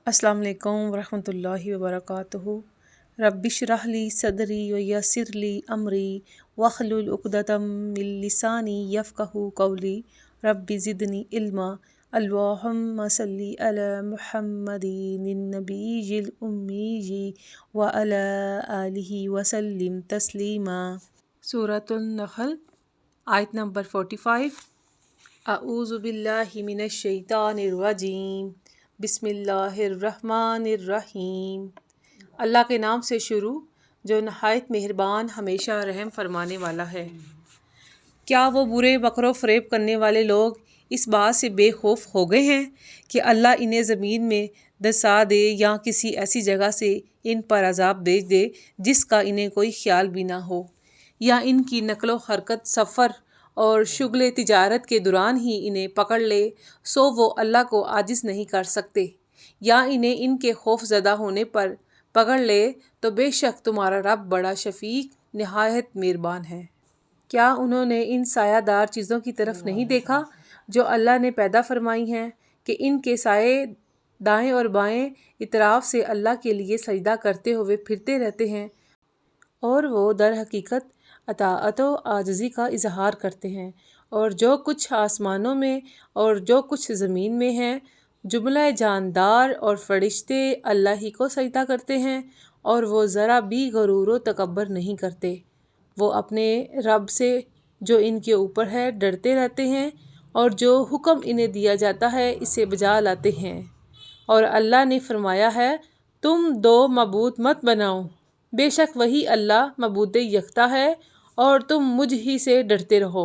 السلام علیکم ورحمۃ اللہ وبرکاتہ۔ رب اشرح لی صدری ویسر لی امری واحلل عقدۃ من لسانی یفقہوا قولی رب زدنی علما۔ اللہم صلی علی محمد النبی الامی وعلی آلہ وسلم تسلیما۔ سورۃ النحل آیت نمبر 45۔ اعوذ باللہ من الشیطان الرجیم، بسم اللہ الرحمن الرحیم۔ اللہ کے نام سے شروع جو نہایت مہربان ہمیشہ رحم فرمانے والا ہے۔ کیا وہ برے مکر و فریب کرنے والے لوگ اس بات سے بے خوف ہو گئے ہیں کہ اللہ انہیں زمین میں دسا دے یا کسی ایسی جگہ سے ان پر عذاب بھیج دے جس کا انہیں کوئی خیال بھی نہ ہو، یا ان کی نقل و حرکت سفر اور شغل تجارت کے دوران ہی انہیں پکڑ لے سو وہ اللہ کو عاجز نہیں کر سکتے، یا انہیں ان کے خوف زدہ ہونے پر پکڑ لے تو بے شک تمہارا رب بڑا شفیق نہایت مہربان ہے۔ کیا انہوں نے ان سایہ دار چیزوں کی طرف نہیں دیکھا جو اللہ نے پیدا فرمائی ہیں کہ ان کے سائے دائیں اور بائیں اطراف سے اللہ کے لیے سجدہ کرتے ہوئے پھرتے رہتے ہیں، اور وہ در حقیقت اطاعت و عاجزی کا اظہار کرتے ہیں، اور جو کچھ آسمانوں میں اور جو کچھ زمین میں ہے جملہ جاندار اور فرشتے اللہ ہی کو سجدہ کرتے ہیں، اور وہ ذرا بھی غرور و تکبر نہیں کرتے۔ وہ اپنے رب سے جو ان کے اوپر ہے ڈرتے رہتے ہیں، اور جو حکم انہیں دیا جاتا ہے اسے بجا لاتے ہیں۔ اور اللہ نے فرمایا ہے تم دو معبود مت بناؤ، بے شک وہی اللہ معبود یکتا ہے، اور تم مجھ ہی سے ڈرتے رہو۔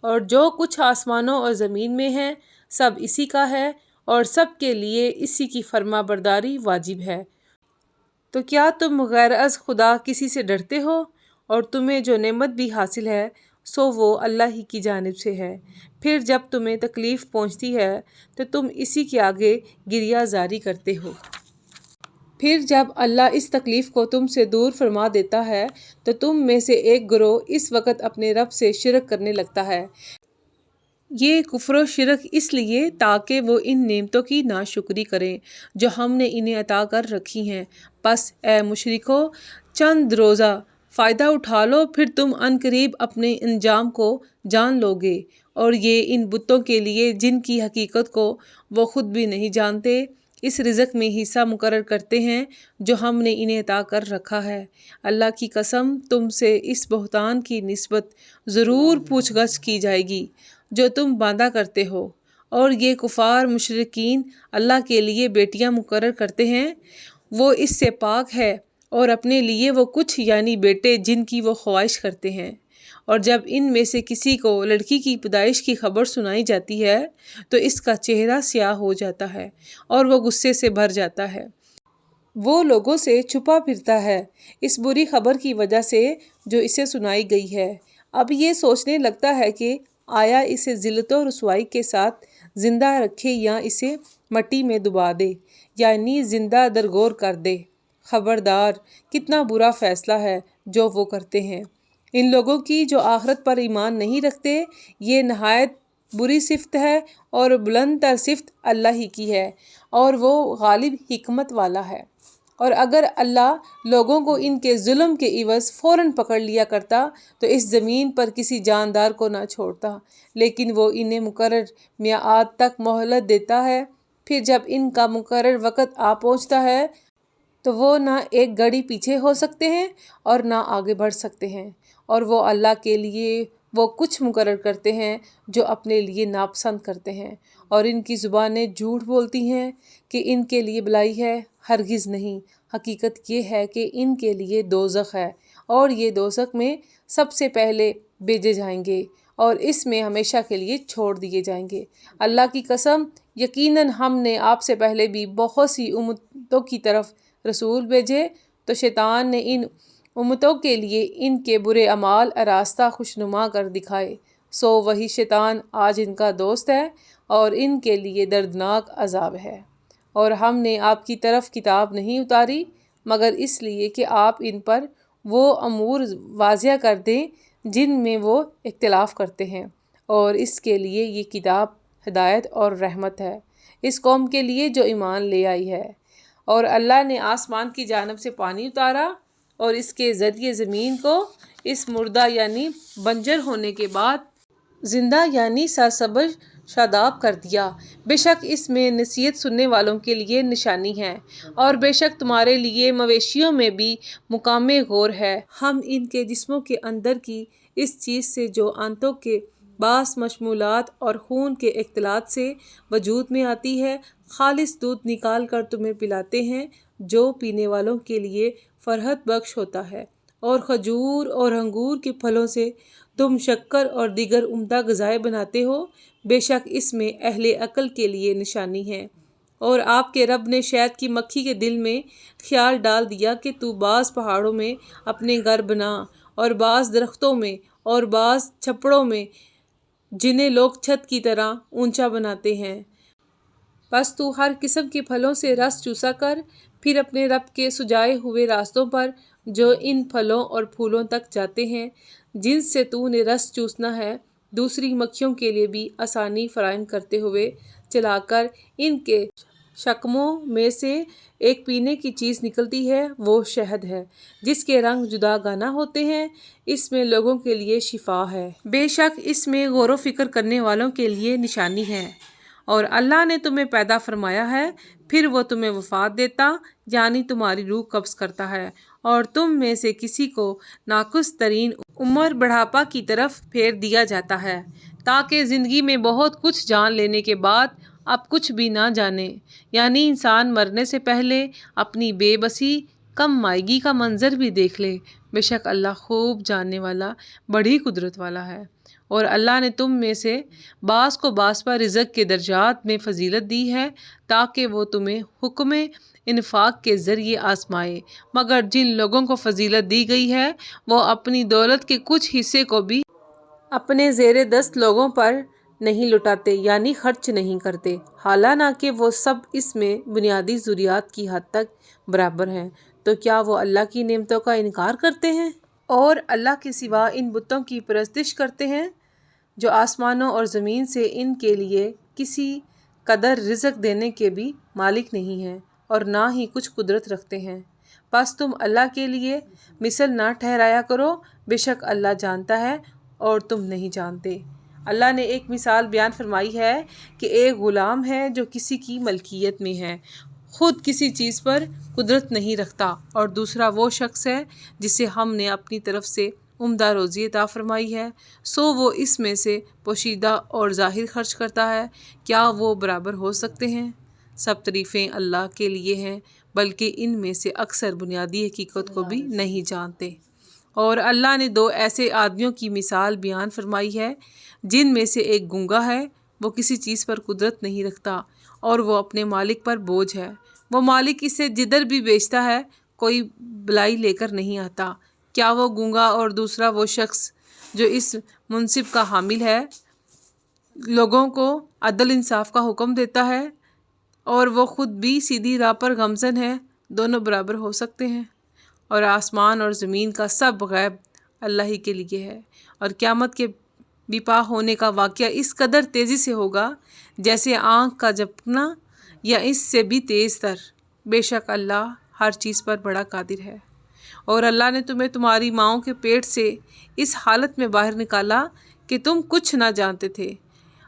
اور جو کچھ آسمانوں اور زمین میں ہے سب اسی کا ہے، اور سب کے لیے اسی کی فرما برداری واجب ہے۔ تو کیا تم غیر از خدا کسی سے ڈرتے ہو؟ اور تمہیں جو نعمت بھی حاصل ہے سو وہ اللہ ہی کی جانب سے ہے۔ پھر جب تمہیں تکلیف پہنچتی ہے تو تم اسی کے آگے گریہ زاری کرتے ہو۔ پھر جب اللہ اس تکلیف کو تم سے دور فرما دیتا ہے تو تم میں سے ایک گروہ اس وقت اپنے رب سے شرک کرنے لگتا ہے۔ یہ کفر و شرک اس لیے تاکہ وہ ان نعمتوں کی ناشکری کریں جو ہم نے انہیں عطا کر رکھی ہیں۔ پس اے مشرکو چند روزہ فائدہ اٹھا لو، پھر تم عن قریب اپنے انجام کو جان لو گے۔ اور یہ ان بتوں کے لیے جن کی حقیقت کو وہ خود بھی نہیں جانتے اس رزق میں حصہ مقرر کرتے ہیں جو ہم نے انہیں عطا کر رکھا ہے۔ اللہ کی قسم تم سے اس بہتان کی نسبت ضرور پوچھ گچھ کی جائے گی جو تم باندھا کرتے ہو۔ اور یہ کفار مشرکین اللہ کے لیے بیٹیاں مقرر کرتے ہیں، وہ اس سے پاک ہے، اور اپنے لیے وہ کچھ یعنی بیٹے جن کی وہ خواہش کرتے ہیں۔ اور جب ان میں سے کسی کو لڑکی کی پیدائش کی خبر سنائی جاتی ہے تو اس کا چہرہ سیاہ ہو جاتا ہے اور وہ غصے سے بھر جاتا ہے، وہ لوگوں سے چھپا پھرتا ہے اس بری خبر کی وجہ سے جو اسے سنائی گئی ہے۔ اب یہ سوچنے لگتا ہے کہ آیا اسے ذلت و رسوائی کے ساتھ زندہ رکھے یا اسے مٹی میں دبا دے، یعنی زندہ درگور کر دے۔ خبردار کتنا برا فیصلہ ہے جو وہ کرتے ہیں۔ ان لوگوں کی جو آخرت پر ایمان نہیں رکھتے یہ نہایت بری صفت ہے، اور بلند تر صفت اللہ ہی کی ہے، اور وہ غالب حکمت والا ہے۔ اور اگر اللہ لوگوں کو ان کے ظلم کے عوض فوراً پکڑ لیا کرتا تو اس زمین پر کسی جاندار کو نہ چھوڑتا، لیکن وہ انہیں مقرر میعاد تک مہلت دیتا ہے۔ پھر جب ان کا مقرر وقت آ پہنچتا ہے تو وہ نہ ایک گھڑی پیچھے ہو سکتے ہیں اور نہ آگے بڑھ سکتے ہیں، اور وہ اللہ کے لیے وہ کچھ مقرر کرتے ہیں جو اپنے لیے ناپسند کرتے ہیں، اور ان کی زبانیں جھوٹ بولتی ہیں کہ ان کے لیے بھلائی ہے، ہرگز نہیں، حقیقت یہ ہے کہ ان کے لیے دوزخ ہے، اور یہ دوزخ میں سب سے پہلے بھیجے جائیں گے اور اس میں ہمیشہ کے لیے چھوڑ دیے جائیں گے۔ اللہ کی قسم یقیناً ہم نے آپ سے پہلے بھی بہت سی امتوں کی طرف رسول بھیجے، تو شیطان نے ان امتوں کے لیے ان کے برے اعمال آراستہ خوشنما کر دکھائے، سو وہی شیطان آج ان کا دوست ہے اور ان کے لیے دردناک عذاب ہے۔ اور ہم نے آپ کی طرف کتاب نہیں اتاری مگر اس لیے کہ آپ ان پر وہ امور واضح کر دیں جن میں وہ اختلاف کرتے ہیں، اور اس کے لیے یہ کتاب ہدایت اور رحمت ہے اس قوم کے لیے جو ایمان لے آئی ہے۔ اور اللہ نے آسمان کی جانب سے پانی اتارا اور اس کے ذریعے زمین کو اس مردہ یعنی بنجر ہونے کے بعد زندہ یعنی سرسبز شاداب کر دیا۔ بے شک اس میں نصیحت سننے والوں کے لیے نشانی ہے، اور بے شک تمہارے لیے مویشیوں میں بھی مقام غور ہے۔ ہم ان کے جسموں کے اندر کی اس چیز سے جو آنتوں کے بعض مشمولات اور خون کے اختلاط سے وجود میں آتی ہے خالص دودھ نکال کر تمہیں پلاتے ہیں، جو پینے والوں کے لیے فرحت بخش ہوتا ہے، اور کھجور اور انگور کے پھلوں سے تم شکر اور دیگر عمدہ غذائیں بناتے ہو۔ بے شک اس میں اہل عقل کے لیے نشانی ہے۔ اور آپ کے رب نے شہد کی مکھی کے دل میں خیال ڈال دیا کہ تو بعض پہاڑوں میں اپنے گھر بنا، اور بعض درختوں میں، اور بعض چھپڑوں میں جنہیں لوگ چھت کی طرح اونچا بناتے ہیں۔ بس تو ہر قسم کے پھلوں سے رس چوسا کر، پھر اپنے رب کے سجائے ہوئے راستوں پر جو ان پھلوں اور پھولوں تک جاتے ہیں جن سے تو نے رس چوسنا ہے، دوسری مکھیوں کے لیے بھی آسانی فراہم کرتے ہوئے چلا کر ان کے شکموں میں سے ایک پینے کی چیز نکلتی ہے، وہ شہد ہے جس کے رنگ جدا گانا ہوتے ہیں، اس میں لوگوں کے لیے شفا ہے۔ بے شک اس میں غور و فکر کرنے والوں کے لیے نشانی ہے۔ اور اللہ نے تمہیں پیدا فرمایا ہے، پھر وہ تمہیں وفات دیتا یعنی تمہاری روح قبض کرتا ہے، اور تم میں سے کسی کو ناقص ترین عمر بڑھاپا کی طرف پھیر دیا جاتا ہے، تاکہ زندگی میں بہت کچھ جان لینے کے بعد اب کچھ بھی نہ جانے، یعنی انسان مرنے سے پہلے اپنی بے بسی کم مائگی کا منظر بھی دیکھ لے۔ بے شک اللہ خوب جاننے والا، بڑی قدرت والا ہے۔ اور اللہ نے تم میں سے بعض کو بعض پر رزق کے درجات میں فضیلت دی ہے، تاکہ وہ تمہیں حکم انفاق کے ذریعے آزمائے، مگر جن لوگوں کو فضیلت دی گئی ہے وہ اپنی دولت کے کچھ حصے کو بھی اپنے زیر دست لوگوں پر نہیں لٹاتے یعنی خرچ نہیں کرتے، حالانکہ وہ سب اس میں بنیادی ضروریات کی حد تک برابر ہیں، تو کیا وہ اللہ کی نعمتوں کا انکار کرتے ہیں اور اللہ کے سوا ان بتوں کی پرستش کرتے ہیں جو آسمانوں اور زمین سے ان کے لیے کسی قدر رزق دینے کے بھی مالک نہیں ہیں اور نہ ہی کچھ قدرت رکھتے ہیں؟ بس تم اللہ کے لیے مثل نہ ٹھہرایا کرو، بے شک اللہ جانتا ہے اور تم نہیں جانتے۔ اللہ نے ایک مثال بیان فرمائی ہے کہ ایک غلام ہے جو کسی کی ملکیت میں ہے، خود کسی چیز پر قدرت نہیں رکھتا، اور دوسرا وہ شخص ہے جسے ہم نے اپنی طرف سے عمدہ روزی عطا فرمائی ہے، سو وہ اس میں سے پوشیدہ اور ظاہر خرچ کرتا ہے، کیا وہ برابر ہو سکتے ہیں؟ سب تعریفیں اللہ کے لیے ہیں، بلکہ ان میں سے اکثر بنیادی حقیقت کو بھی نہیں جانتے۔ اور اللہ نے دو ایسے آدمیوں کی مثال بیان فرمائی ہے جن میں سے ایک گونگا ہے، وہ کسی چیز پر قدرت نہیں رکھتا اور وہ اپنے مالک پر بوجھ ہے، وہ مالک اسے جدھر بھی بیچتا ہے کوئی بلائی لے کر نہیں آتا۔ کیا وہ گونگا اور دوسرا وہ شخص جو اس منصب کا حامل ہے، لوگوں کو عدل انصاف کا حکم دیتا ہے اور وہ خود بھی سیدھی راہ پر گامزن ہے، دونوں برابر ہو سکتے ہیں؟ اور آسمان اور زمین کا سب غیب اللہ ہی کے لیے ہے، اور قیامت کے بیپا ہونے کا واقعہ اس قدر تیزی سے ہوگا جیسے آنکھ کا جھپکنا یا اس سے بھی تیز تر۔ بے شک اللہ ہر چیز پر بڑا قادر ہے۔ اور اللہ نے تمہیں تمہاری ماؤں کے پیٹ سے اس حالت میں باہر نکالا کہ تم کچھ نہ جانتے تھے،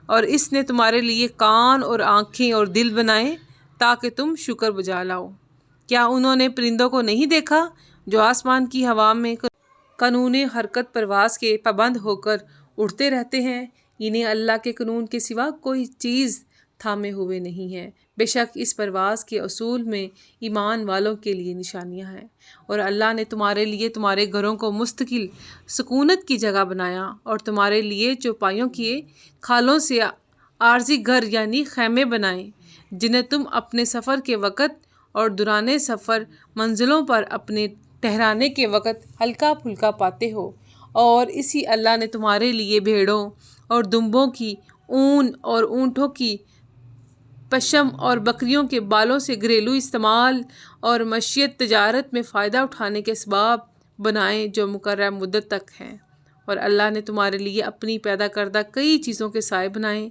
اور اس نے تمہارے لیے کان اور آنکھیں اور دل بنائے تاکہ تم شکر بجا لاؤ۔ کیا انہوں نے پرندوں کو نہیں دیکھا جو آسمان کی ہوا میں قانون حرکت پرواز کے پابند ہو کر اڑتے رہتے ہیں؟ انہیں اللہ کے قانون کے سوا کوئی چیز تھامے ہوئے نہیں ہے۔ بے شک اس پرواز کے اصول میں ایمان والوں کے لیے نشانیاں ہیں۔ اور اللہ نے تمہارے لیے تمہارے گھروں کو مستقل سکونت کی جگہ بنایا، اور تمہارے لیے چوپایوں کی کھالوں سے عارضی گھر یعنی خیمے بنائے جنہیں تم اپنے سفر کے وقت اور دوران سفر منزلوں پر اپنے ٹھہرانے کے وقت ہلکا پھلکا پاتے ہو۔ اور اسی اللہ نے تمہارے لیے بھیڑوں اور دمبوں کی اون اور اونٹوں کی پشم اور بکریوں کے بالوں سے گھریلو استعمال اور معیشت تجارت میں فائدہ اٹھانے کے اسباب بنائے جو مقررہ مدت تک ہیں، اور اللہ نے تمہارے لیے اپنی پیدا کردہ کئی چیزوں کے سائے بنائے،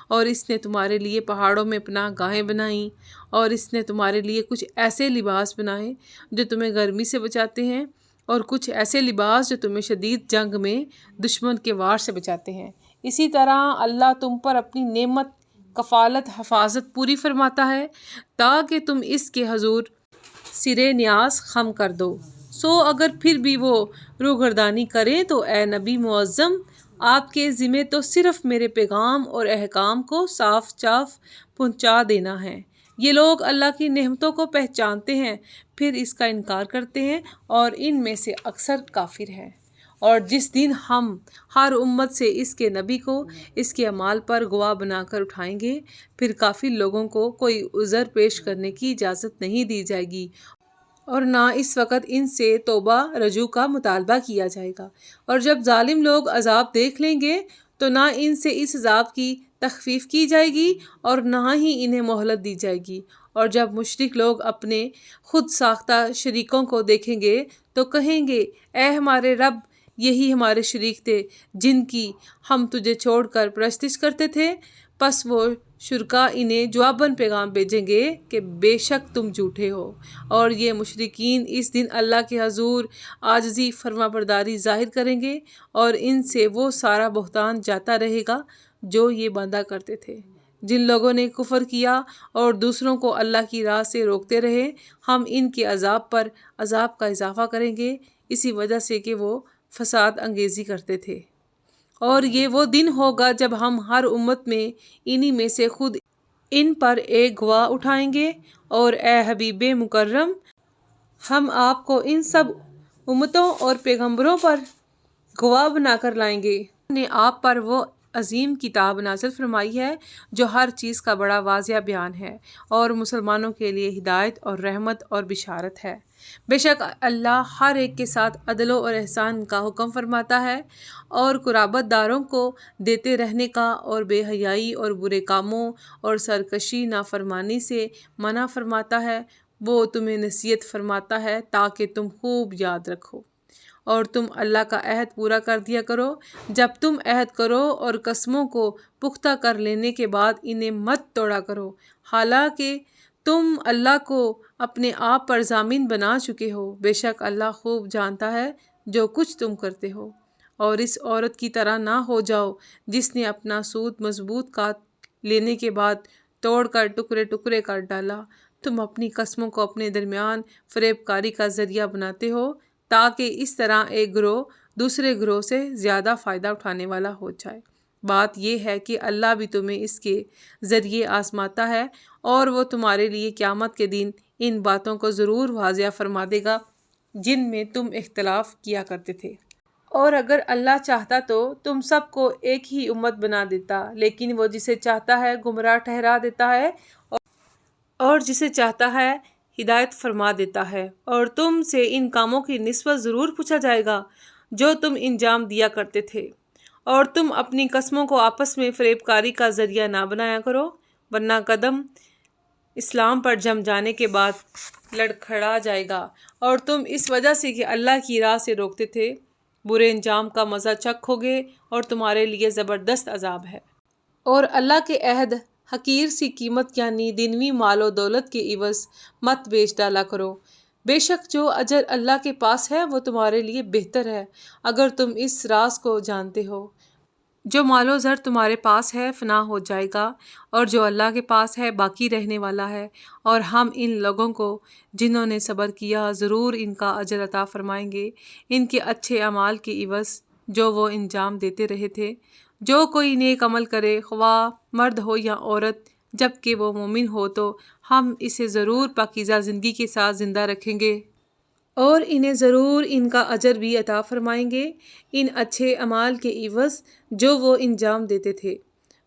اور اس نے تمہارے لیے پہاڑوں میں پناہ گاہیں بنائیں، اور اس نے تمہارے لیے کچھ ایسے لباس بنائے جو تمہیں گرمی سے بچاتے ہیں، اور کچھ ایسے لباس جو تمہیں شدید جنگ میں دشمن کے وار سے بچاتے ہیں۔ اسی طرح اللہ تم پر اپنی نعمت، کفالت، حفاظت پوری فرماتا ہے تاکہ تم اس کے حضور سرے نیاز خم کر دو۔ سو اگر پھر بھی وہ روگردانی کریں تو اے نبی معظم، آپ کے ذمے تو صرف میرے پیغام اور احکام کو صاف صاف پہنچا دینا ہے۔ یہ لوگ اللہ کی نعمتوں کو پہچانتے ہیں پھر اس کا انکار کرتے ہیں، اور ان میں سے اکثر کافر ہیں۔ اور جس دن ہم ہر امت سے اس کے نبی کو اس کے اعمال پر گواہ بنا کر اٹھائیں گے، پھر کافر لوگوں کو کوئی عذر پیش کرنے کی اجازت نہیں دی جائے گی، اور نہ اس وقت ان سے توبہ رجوع کا مطالبہ کیا جائے گا۔ اور جب ظالم لوگ عذاب دیکھ لیں گے تو نہ ان سے اس عذاب کی تخفیف کی جائے گی اور نہ ہی انہیں مہلت دی جائے گی۔ اور جب مشرک لوگ اپنے خود ساختہ شریکوں کو دیکھیں گے تو کہیں گے، اے ہمارے رب، یہی ہمارے شریک تھے جن کی ہم تجھے چھوڑ کر پرستش کرتے تھے۔ پس وہ شرکا انہیں جواباً پیغام بھیجیں گے کہ بے شک تم جھوٹے ہو، اور یہ مشرکین اس دن اللہ کے حضور عاجزی فرما برداری ظاہر کریں گے، اور ان سے وہ سارا بہتان جاتا رہے گا جو یہ باندھا کرتے تھے۔ جن لوگوں نے کفر کیا اور دوسروں کو اللہ کی راہ سے روکتے رہے، ہم ان کے عذاب پر عذاب کا اضافہ کریں گے، اسی وجہ سے کہ وہ فساد انگیزی کرتے تھے۔ اور یہ وہ دن ہوگا جب ہم ہر امت میں انہی میں سے خود ان پر ایک گواہ اٹھائیں گے، اور اے حبیب مکرم، ہم آپ کو ان سب امتوں اور پیغمبروں پر گواہ بنا کر لائیں گے۔ ہم نے آپ پر وہ عظیم کتاب نازل فرمائی ہے جو ہر چیز کا بڑا واضح بیان ہے، اور مسلمانوں کے لیے ہدایت اور رحمت اور بشارت ہے۔ بے شک اللہ ہر ایک کے ساتھ عدل اور احسان کا حکم فرماتا ہے، اور قرابت داروں کو دیتے رہنے کا، اور بے حیائی اور برے کاموں اور سرکشی نافرمانی سے منع فرماتا ہے۔ وہ تمہیں نصیحت فرماتا ہے تاکہ تم خوب یاد رکھو، اور تم اللہ کا عہد پورا کر دیا کرو۔ جب تم عہد کرو اور قسموں کو پختہ کر لینے کے بعد انہیں مت توڑا کرو، حالانکہ تم اللہ کو اپنے آپ پر ضامن بنا چکے ہو۔ بے شک اللہ خوب جانتا ہے جو کچھ تم کرتے ہو۔ اور اس عورت کی طرح نہ ہو جاؤ جس نے اپنا سوت مضبوط کاٹ لینے کے بعد توڑ کر ٹکڑے ٹکڑے کر ڈالا۔ تم اپنی قسموں کو اپنے درمیان فریب کاری کا ذریعہ بناتے ہو تاکہ اس طرح ایک گروہ دوسرے گروہ سے زیادہ فائدہ اٹھانے والا ہو جائے۔ بات یہ ہے کہ اللہ بھی تمہیں اس کے ذریعے آزماتا ہے، اور وہ تمہارے لیے قیامت کے دن ان باتوں کو ضرور واضح فرما دے گا جن میں تم اختلاف کیا کرتے تھے۔ اور اگر اللہ چاہتا تو تم سب کو ایک ہی امت بنا دیتا، لیکن وہ جسے چاہتا ہے گمراہ ٹھہرا دیتا ہے، اور جسے چاہتا ہے ہدایت فرما دیتا ہے۔ اور تم سے ان کاموں کی نسبت ضرور پوچھا جائے گا جو تم انجام دیا کرتے تھے، اور تم اپنی قسموں کو آپس میں فریب کاری کا ذریعہ نہ بنایا کرو، ورنہ قدم اسلام پر جم جانے کے بعد لڑکھڑا جائے گا، اور تم اس وجہ سے کہ اللہ کی راہ سے روکتے تھے برے انجام کا مزہ چکھو گے، اور تمہارے لیے زبردست عذاب ہے۔ اور اللہ کے عہد حقیر سی قیمت یعنی دنوی مال و دولت کے عوض مت بیچ ڈالا کرو۔ بے شک جو اجر اللہ کے پاس ہے وہ تمہارے لیے بہتر ہے اگر تم اس راز کو جانتے ہو۔ جو مال و زر تمہارے پاس ہے فنا ہو جائے گا، اور جو اللہ کے پاس ہے باقی رہنے والا ہے۔ اور ہم ان لوگوں کو جنہوں نے صبر کیا ضرور ان کا اجر عطا فرمائیں گے، ان کے اچھے اعمال کے عوض جو وہ انجام دیتے رہے تھے۔ جو کوئی نیک عمل کرے، خواہ مرد ہو یا عورت، جب کہ وہ مومن ہو تو ہم اسے ضرور پاکیزہ زندگی کے ساتھ زندہ رکھیں گے، اور انہیں ضرور ان کا اجر بھی عطا فرمائیں گے ان اچھے اعمال کے عوض جو وہ انجام دیتے تھے۔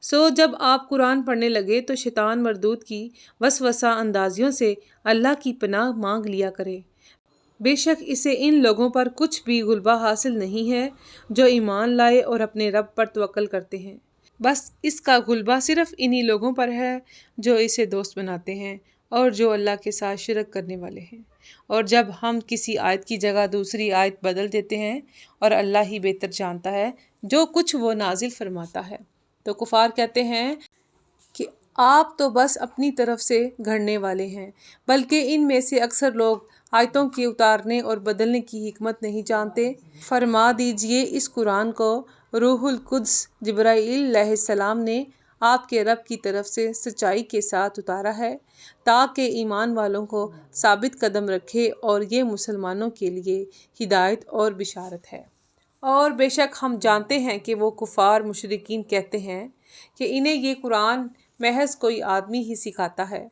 سو جب آپ قرآن پڑھنے لگے تو شیطان مردود کی وسوسہ اندازیوں سے اللہ کی پناہ مانگ لیا کرے۔ بے شک اسے ان لوگوں پر کچھ بھی غلبہ حاصل نہیں ہے جو ایمان لائے اور اپنے رب پر توکل کرتے ہیں۔ بس اس کا غلبہ صرف انہی لوگوں پر ہے جو اسے دوست بناتے ہیں، اور جو اللہ کے ساتھ شرک کرنے والے ہیں۔ اور جب ہم کسی آیت کی جگہ دوسری آیت بدل دیتے ہیں اور اللہ ہی بہتر جانتا ہے جو کچھ وہ نازل فرماتا ہے، تو کفار کہتے ہیں کہ آپ تو بس اپنی طرف سے گھڑنے والے ہیں، بلکہ ان میں سے اکثر لوگ آیتوں کے اتارنے اور بدلنے کی حکمت نہیں جانتے۔ فرما دیجئے اس قرآن کو روح القدس جبرائیل علیہ السلام نے آپ کے رب کی طرف سے سچائی کے ساتھ اتارا ہے تاکہ ایمان والوں کو ثابت قدم رکھے، اور یہ مسلمانوں کے لیے ہدایت اور بشارت ہے۔ اور بے شک ہم جانتے ہیں کہ وہ کفار مشرکین کہتے ہیں کہ انہیں یہ قرآن محض کوئی آدمی ہی سکھاتا ہے۔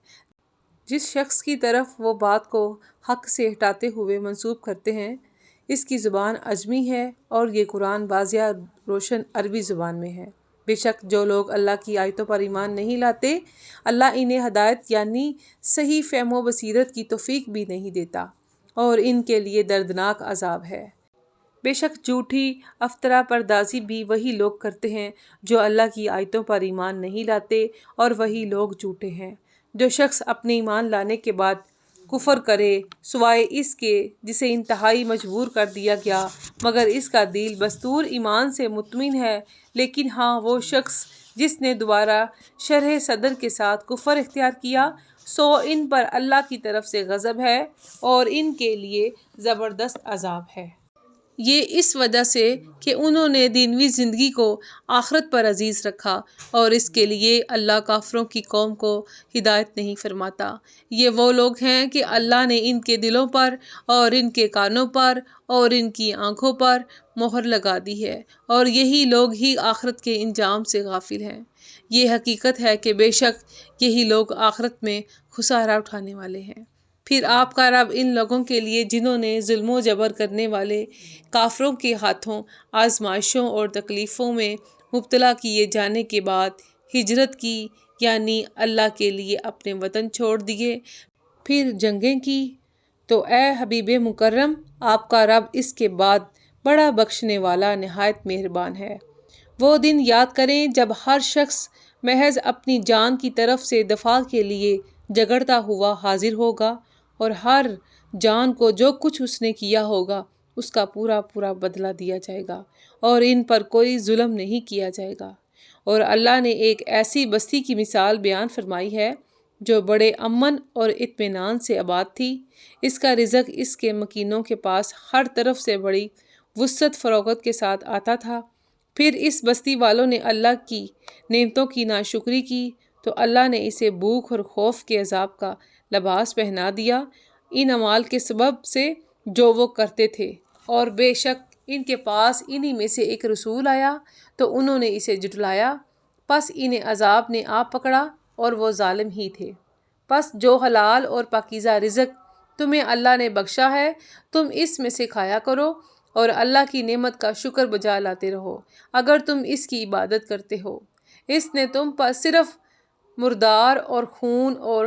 جس شخص کی طرف وہ بات کو حق سے ہٹاتے ہوئے منسوب کرتے ہیں، اس کی زبان عجمی ہے اور یہ قرآن واضح روشن عربی زبان میں ہے۔ بے شک جو لوگ اللہ کی آیتوں پر ایمان نہیں لاتے، اللہ انہیں ہدایت یعنی صحیح فہم و بصیرت کی توفیق بھی نہیں دیتا، اور ان کے لیے دردناک عذاب ہے۔ بے شک جھوٹی افطرا پردازی بھی وہی لوگ کرتے ہیں جو اللہ کی آیتوں پر ایمان نہیں لاتے، اور وہی لوگ جھوٹے ہیں۔ جو شخص اپنے ایمان لانے کے بعد کفر کرے سوائے اس کے جسے انتہائی مجبور کر دیا گیا، مگر اس کا دل بستور ایمان سے مطمئن ہے، لیکن ہاں وہ شخص جس نے دوبارہ شرح صدر کے ساتھ کفر اختیار کیا، سو ان پر اللہ کی طرف سے غضب ہے اور ان کے لیے زبردست عذاب ہے۔ یہ اس وجہ سے کہ انہوں نے دنیوی زندگی کو آخرت پر عزیز رکھا، اور اس کے لیے اللہ کافروں کی قوم کو ہدایت نہیں فرماتا۔ یہ وہ لوگ ہیں کہ اللہ نے ان کے دلوں پر اور ان کے کانوں پر اور ان کی آنکھوں پر مہر لگا دی ہے، اور یہی لوگ ہی آخرت کے انجام سے غافل ہیں۔ یہ حقیقت ہے کہ بے شک یہی لوگ آخرت میں خسارہ اٹھانے والے ہیں۔ پھر آپ کا رب ان لوگوں کے لیے جنہوں نے ظلم و جبر کرنے والے کافروں کے ہاتھوں آزمائشوں اور تکلیفوں میں مبتلا کیے جانے کے بعد ہجرت کی، یعنی اللہ کے لیے اپنے وطن چھوڑ دیے، پھر جنگیں کی، تو اے حبیب مکرم، آپ کا رب اس کے بعد بڑا بخشنے والا نہایت مہربان ہے۔ وہ دن یاد کریں جب ہر شخص محض اپنی جان کی طرف سے دفاع کے لیے جگڑتا ہوا حاضر ہوگا، اور ہر جان کو جو کچھ اس نے کیا ہوگا اس کا پورا پورا بدلہ دیا جائے گا، اور ان پر کوئی ظلم نہیں کیا جائے گا۔ اور اللہ نے ایک ایسی بستی کی مثال بیان فرمائی ہے جو بڑے امن اور اطمینان سے آباد تھی، اس کا رزق اس کے مکینوں کے پاس ہر طرف سے بڑی وسعت فروغت کے ساتھ آتا تھا۔ پھر اس بستی والوں نے اللہ کی نعمتوں کی ناشکری کی تو اللہ نے اسے بھوک اور خوف کے عذاب کا لباس پہنا دیا ان اعمال کے سبب سے جو وہ کرتے تھے، اور بے شک ان کے پاس انہی میں سے ایک رسول آیا تو انہوں نے اسے جھٹلایا، پس انہیں عذاب نے آ پکڑا اور وہ ظالم ہی تھے۔ پس جو حلال اور پاکیزہ رزق تمہیں اللہ نے بخشا ہے تم اس میں سے کھایا کرو، اور اللہ کی نعمت کا شکر بجا لاتے رہو اگر تم اس کی عبادت کرتے ہو۔ اس نے تم پر صرف مردار اور خون اور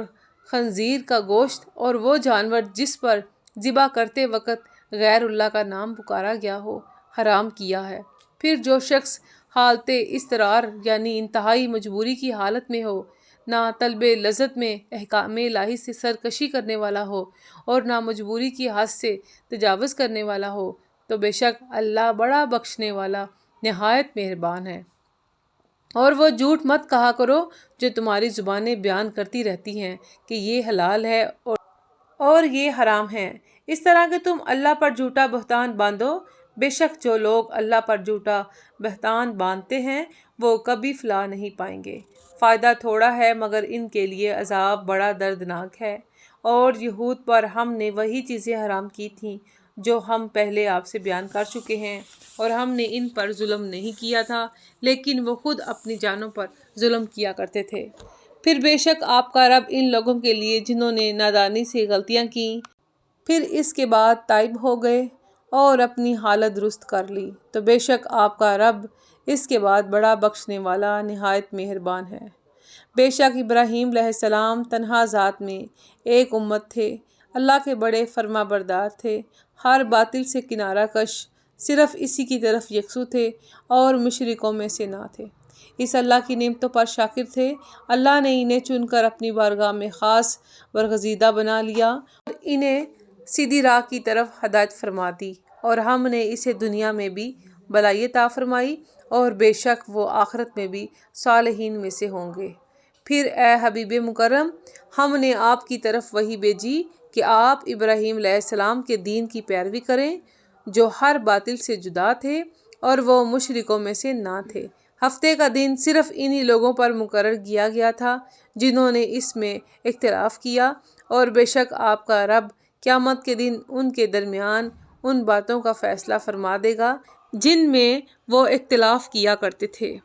خنزیر کا گوشت اور وہ جانور جس پر ذبح کرتے وقت غیر اللہ کا نام پکارا گیا ہو حرام کیا ہے۔ پھر جو شخص حالت اضطرار یعنی انتہائی مجبوری کی حالت میں ہو، نہ طلب لذت میں احکام الہی سے سرکشی کرنے والا ہو اور نہ مجبوری کی حد سے تجاوز کرنے والا ہو، تو بے شک اللہ بڑا بخشنے والا نہایت مہربان ہے۔ اور وہ جھوٹ مت کہا کرو جو تمہاری زبانیں بیان کرتی رہتی ہیں کہ یہ حلال ہے اور یہ حرام ہے، اس طرح کہ تم اللہ پر جھوٹا بہتان باندھو۔ بے شک جو لوگ اللہ پر جھوٹا بہتان باندھتے ہیں وہ کبھی فلاح نہیں پائیں گے، فائدہ تھوڑا ہے مگر ان کے لیے عذاب بڑا دردناک ہے۔ اور یہود پر ہم نے وہی چیزیں حرام کی تھیں جو ہم پہلے آپ سے بیان کر چکے ہیں، اور ہم نے ان پر ظلم نہیں کیا تھا لیکن وہ خود اپنی جانوں پر ظلم کیا کرتے تھے۔ پھر بے شک آپ کا رب ان لوگوں کے لیے جنہوں نے نادانی سے غلطیاں کیں پھر اس کے بعد تائب ہو گئے اور اپنی حالت درست کر لی، تو بے شک آپ کا رب اس کے بعد بڑا بخشنے والا نہایت مہربان ہے۔ بے شک ابراہیم علیہ السلام تنہا ذات میں ایک امت تھے، اللہ کے بڑے فرما بردار تھے، ہر باطل سے کنارہ کش، صرف اسی کی طرف یکسو تھے اور مشرکوں میں سے نہ تھے۔ اس اللہ کی نعمتوں پر شاکر تھے۔ اللہ نے انہیں چن کر اپنی بارگاہ میں خاص برگزیدہ بنا لیا اور انہیں سیدھی راہ کی طرف ہدایت فرما دی، اور ہم نے اسے دنیا میں بھی بھلائی عطا فرمائی، اور بے شک وہ آخرت میں بھی صالحین میں سے ہوں گے۔ پھر اے حبیب مکرم، ہم نے آپ کی طرف وحی بھیجی کہ آپ ابراہیم علیہ السلام کے دین کی پیروی کریں جو ہر باطل سے جدا تھے اور وہ مشرکوں میں سے نہ تھے۔ ہفتے کا دن صرف انہی لوگوں پر مقرر کیا گیا تھا جنہوں نے اس میں اختلاف کیا، اور بے شک آپ کا رب قیامت کے دن ان کے درمیان ان باتوں کا فیصلہ فرما دے گا جن میں وہ اختلاف کیا کرتے تھے۔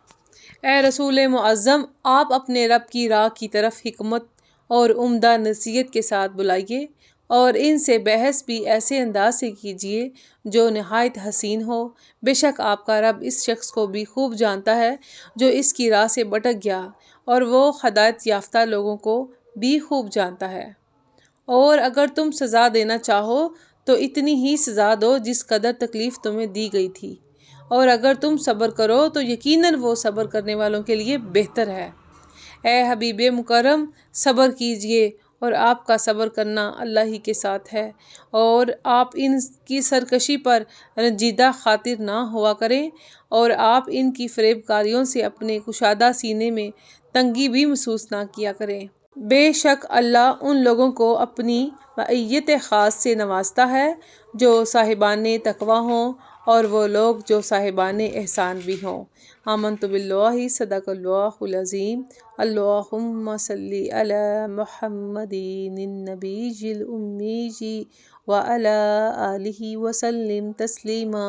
اے رسول معظم، آپ اپنے رب کی راہ کی طرف حکمت اور عمدہ نصیحت کے ساتھ بلائیے، اور ان سے بحث بھی ایسے انداز سے کیجیے جو نہایت حسین ہو۔ بے شک آپ کا رب اس شخص کو بھی خوب جانتا ہے جو اس کی راہ سے بھٹک گیا، اور وہ ہدایت یافتہ لوگوں کو بھی خوب جانتا ہے۔ اور اگر تم سزا دینا چاہو تو اتنی ہی سزا دو جس قدر تکلیف تمہیں دی گئی تھی، اور اگر تم صبر کرو تو یقیناً وہ صبر کرنے والوں کے لیے بہتر ہے۔ اے حبیب مکرم، صبر کیجئے، اور آپ کا صبر کرنا اللہ ہی کے ساتھ ہے، اور آپ ان کی سرکشی پر رنجیدہ خاطر نہ ہوا کریں، اور آپ ان کی فریب کاریوں سے اپنے کشادہ سینے میں تنگی بھی محسوس نہ کیا کریں۔ بے شک اللہ ان لوگوں کو اپنی معیت خاص سے نوازتا ہے جو صاحبان تقوی ہوں، اور وہ لوگ جو صاحبان احسان بھی ہوں۔ آمنت باللہ، صدق اللہ العظیم۔ اللہم صلی علی محمد النبی الأمی وعلی آلہ وسلم تسلیما۔